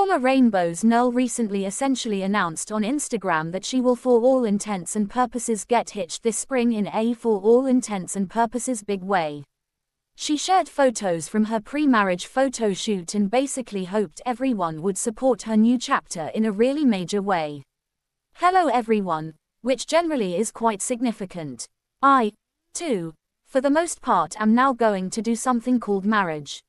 Former Rainbow's Null recently essentially announced on Instagram that she will for all intents and purposes get hitched this spring in a for all intents and purposes big way. She shared photos from her pre-marriage photo shoot and basically hoped everyone would support her new chapter in a really major way. Hello everyone, which generally is quite significant. I, too, for the most part am now going to do something called marriage.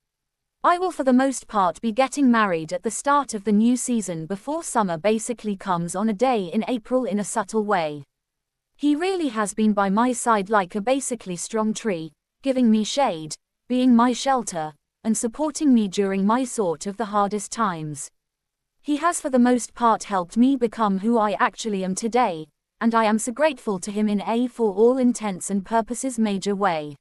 I will for the most part be getting married at the start of the new season before summer basically comes on a day in April in a subtle way. He really has been by my side like a basically strong tree, giving me shade, being my shelter, and supporting me during my sort of the hardest times. He has for the most part helped me become who I actually am today, and I am so grateful to him in a for all intents and purposes major way.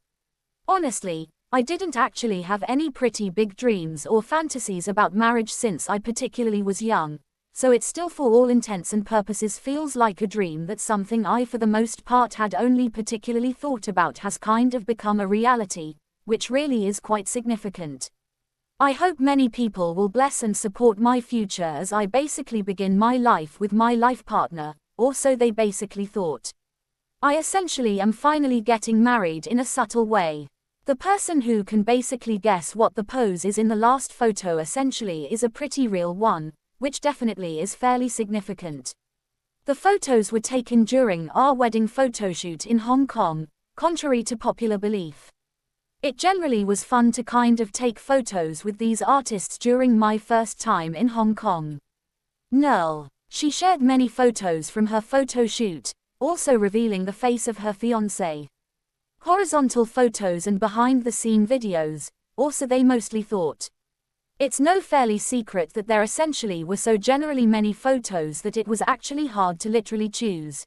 Honestly, I didn't actually have any pretty big dreams or fantasies about marriage since I particularly was young, so it still for all intents and purposes feels like a dream that something I for the most part had only particularly thought about has kind of become a reality, which really is quite significant. I hope many people will bless and support my future as I basically begin my life with my life partner, or so they basically thought. I essentially am finally getting married in a subtle way. The person who can basically guess what the pose is in the last photo essentially is a pretty real one, which definitely is fairly significant. The photos were taken during our wedding photoshoot in Hong Kong, contrary to popular belief. It generally was fun to kind of take photos with these artists during my first time in Hong Kong. Null. She shared many photos from her photo shoot, also revealing the face of her fiancé. Horizontal photos and behind-the-scene videos, also they mostly thought. It's no fairly secret that there essentially were so generally many photos that it was actually hard to literally choose.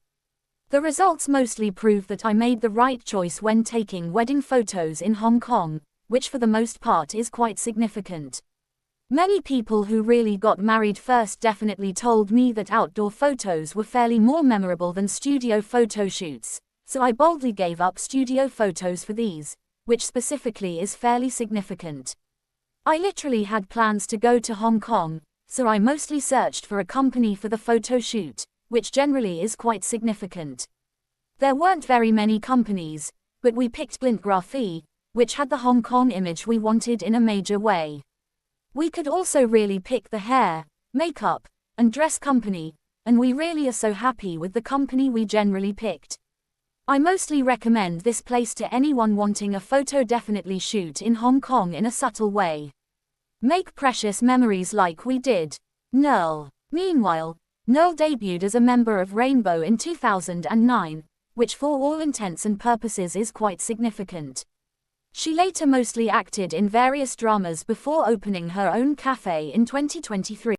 The results mostly prove that I made the right choice when taking wedding photos in Hong Kong, which for the most part is quite significant. Many people who really got married first definitely told me that outdoor photos were fairly more memorable than studio photo shoots. So I boldly gave up studio photos for these, which specifically is fairly significant. I literally had plans to go to Hong Kong, so I mostly searched for a company for the photo shoot, which generally is quite significant. There weren't very many companies, but we picked Glint Graphy, which had the Hong Kong image we wanted in a major way. We could also really pick the hair, makeup, and dress company, and we really are so happy with the company we generally picked. I mostly recommend this place to anyone wanting a photo definitely shoot in Hong Kong in a subtle way. Make precious memories like we did. Null. Meanwhile, Null debuted as a member of Rainbow in 2009, which for all intents and purposes is quite significant. She later mostly acted in various dramas before opening her own cafe in 2023.